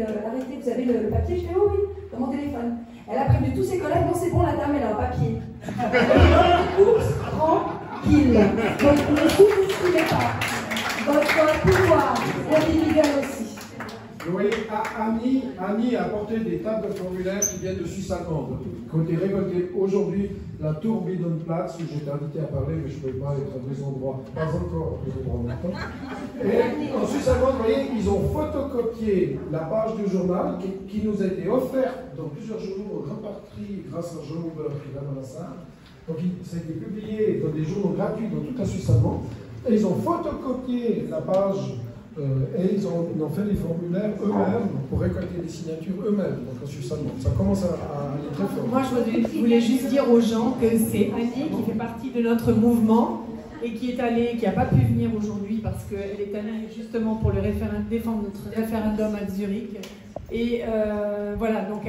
arrêté, vous avez le papier? Je fais, oh oui, dans mon téléphone. Elle a prévenu tous ses collègues, non c'est bon, la dame elle a un papier. Tranquille. Donc ne sous-estimez pas votre pouvoir individuel aussi. Vous voyez, Annie a apporté des tas de formulaires qui viennent de Suisse allemande, qui ont été récoltés aujourd'hui la Tour Bidonplatz, où j'étais invité à parler, mais je ne pouvais pas être à des endroits, pas encore à des endroits maintenant. Et en Suisse allemande, vous voyez, ils ont photocopié la page du journal qui nous a été offerte dans plusieurs journaux, en grande partie grâce à Jean Huber qui est là dans la salle. Donc ça a été publié dans des journaux gratuits dans toute la Suisse allemande. Et ils ont photocopié la page. Et ils ont fait les formulaires eux-mêmes pour récolter des signatures eux-mêmes, donc en Suisse allemande. Ça commence à aller très fort. Moi, je voulais juste dire aux gens que c'est Annie qui fait partie de notre mouvement et qui n'a pas pu venir aujourd'hui parce qu'elle est allée justement pour défendre notre référendum à Zurich. Et voilà, donc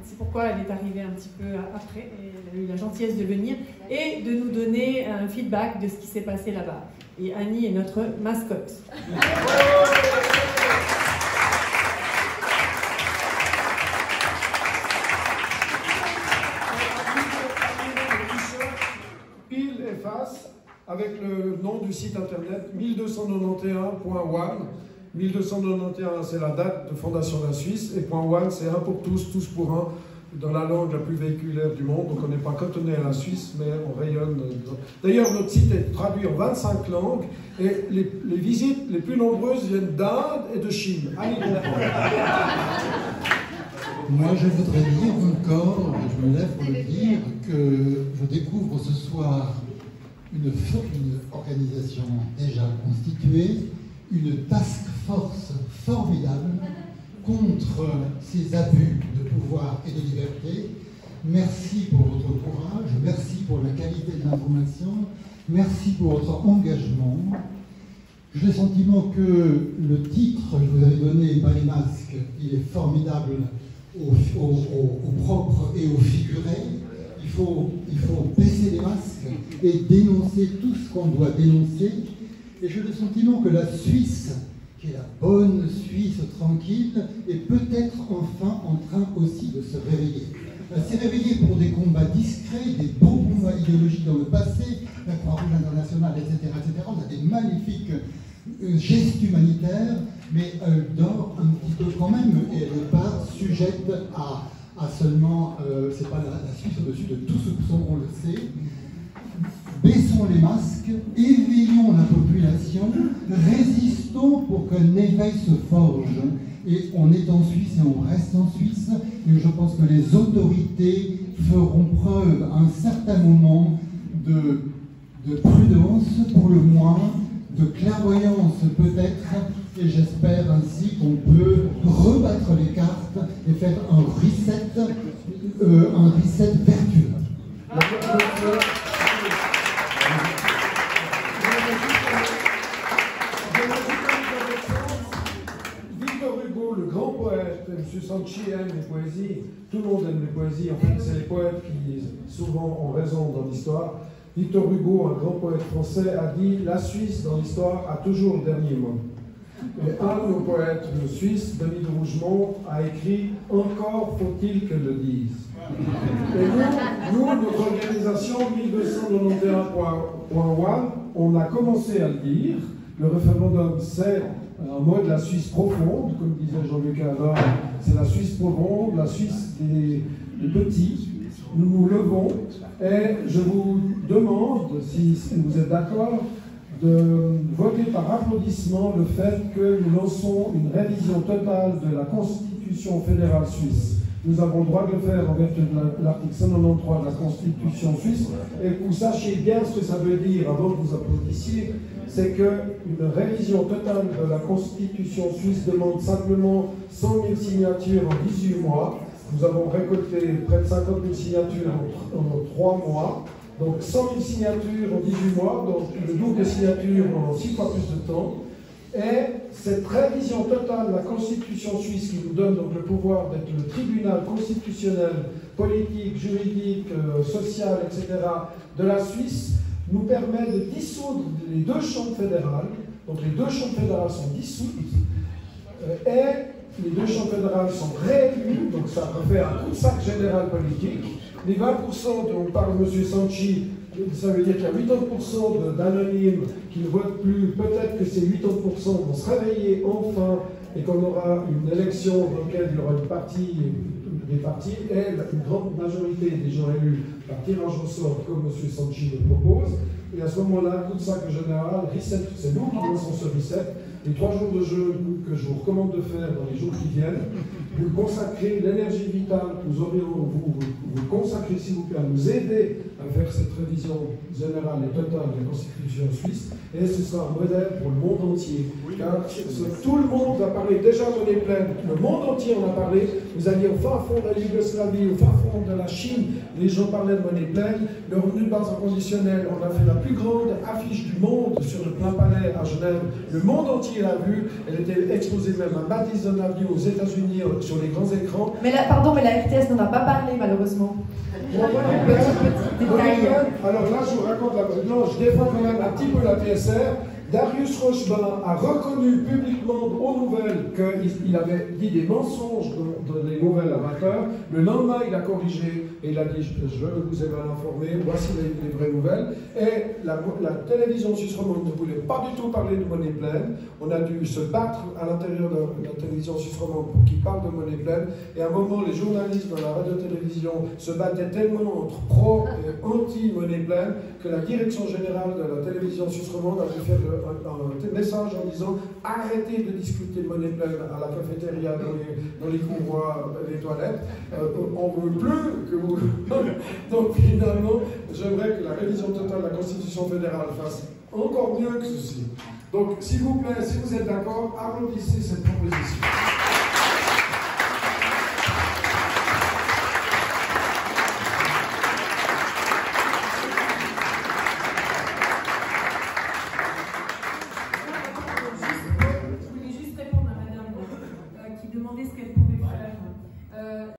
c'est pourquoi elle est arrivée un petit peu après. Et elle a eu la gentillesse de venir et de nous donner un feedback de ce qui s'est passé là-bas. Et Annie est notre mascotte. Pile et face avec le nom du site internet 1291.one. 1291 c'est la date de fondation de la Suisse et .one c'est un pour tous, tous pour un. Dans la langue la plus véhiculaire du monde, donc on n'est pas cantonné à la Suisse, mais on rayonne. D'ailleurs, notre site est traduit en 25 langues, et les visites les plus nombreuses viennent d'Inde et de Chine. Moi, je voudrais dire encore, je me lève pour le dire, que je découvre ce soir une organisation déjà constituée, une task force formidable contre ces abus de pouvoir et de liberté. Merci pour votre courage, merci pour la qualité de l'information, merci pour votre engagement. J'ai le sentiment que le titre que vous avez donné, Pas les masques, il est formidable au propre et au figuré. Il faut baisser les masques et dénoncer tout ce qu'on doit dénoncer. Et j'ai le sentiment que la Suisse, qui est la bonne Suisse tranquille, est peut-être enfin en train aussi de se réveiller. Elle s'est réveillée pour des combats discrets, des beaux combats idéologiques dans le passé, la Croix-Rouge internationale, etc., etc. On a des magnifiques gestes humanitaires, mais elle dort un petit peu quand même, et elle n'est pas sujette à seulement, c'est pas la Suisse au-dessus de tout soupçon, on le sait. Baissons les masques, éveillons la population, résistons pour qu'un éveil se forge. Et on est en Suisse et on reste en Suisse. Et je pense que les autorités feront preuve à un certain moment de prudence, pour le moins, de clairvoyance peut-être. Et j'espère ainsi qu'on peut rebattre les cartes et faire un reset vertueux. Le grand poète, M. Sanchi aime les poésies, tout le monde aime les poésies, en fait c'est les poètes qui souvent ont raison dans l'histoire. Victor Hugo, un grand poète français, a dit « La Suisse dans l'histoire a toujours le dernier mot ». Et un de nos poètes suisses, Denis de Rougemont, a écrit « Encore faut-il que le dise ». Et nous, notre organisation 1291.one, on a commencé à le dire. Le référendum, c'est un mot de la Suisse profonde, comme disait Jean-Luc Hadar, c'est la Suisse profonde, la Suisse des petits. Nous nous levons et je vous demande, si vous êtes d'accord, de voter par applaudissement le fait que nous lançons une révision totale de la Constitution fédérale suisse. Nous avons le droit de le faire en vertu de l'article 193 de la Constitution suisse, et que vous sachiez bien ce que ça veut dire avant que vous applaudissiez, c'est qu'une révision totale de la Constitution suisse demande simplement 100 000 signatures en 18 mois. Nous avons récolté près de 50 000 signatures en 3 mois, donc 100 000 signatures en 18 mois, donc le double de signatures en 6 fois plus de temps. Et cette révision totale de la Constitution suisse qui nous donne donc le pouvoir d'être le tribunal constitutionnel, politique, juridique, social, etc. de la Suisse nous permet de dissoudre les deux chambres fédérales. Donc les deux chambres fédérales sont dissoutes et les deux chambres fédérales sont réélues, donc ça refait un coup de sac général politique. Les 20% dont parle M. Sanchi, ça veut dire qu'il y a 80% d'anonymes qui ne votent plus. Peut-être que ces 80% vont se réveiller enfin et qu'on aura une élection dans laquelle il y aura des partis, et une grande majorité des gens élus par tirage au sort, comme M. Sanchi le propose. Et à ce moment-là, coup de sac général, reset, c'est nous qui lançons ce reset. Les 3 jours de jeûne que je vous recommande de faire dans les jours qui viennent, vous consacrez l'énergie vitale, vous consacrez s'il vous plaît à nous aider à faire cette révision générale et totale de la Constitution suisse, et ce sera un modèle pour le monde entier. Car tout le monde va parler, déjà monnaie pleine, le monde entier en a parlé. Vous alliez au fin fond de la Yougoslavie, au fin fond de la Chine, les gens parlaient de monnaie pleine. Le revenu de base inconditionnel, on a fait la plus grande affiche du monde sur le plein palais à Genève. Le monde entier l'a vue, elle était exposée même à Madison Avenue aux États-Unis sur les grands écrans. Mais la RTS n'en a pas parlé malheureusement. Alors là, je vous raconte non, je défends quand même un petit peu la TSR. Darius Rochebin a reconnu publiquement aux nouvelles qu'il avait dit des mensonges dans les nouvelles à 20h. Le lendemain, il a corrigé et il a dit je vous ai mal informé, voici les vraies nouvelles. Et la télévision suisse romande ne voulait pas du tout parler de monnaie pleine. On a dû se battre à l'intérieur de la télévision suisse romande pour qu'il parle de monnaie pleine. Et à un moment, les journalistes dans la radio-télévision se battaient tellement entre pro et anti-monnaie pleine que la direction générale de la télévision suisse romande a dû faire un message en disant arrêtez de discuter de monnaie pleine à la cafétéria, dans les couloirs, les toilettes. On ne veut plus que vous. Donc finalement, j'aimerais que la révision totale de la Constitution fédérale fasse encore mieux que ceci. Donc s'il vous plaît, si vous êtes d'accord, applaudissez cette proposition.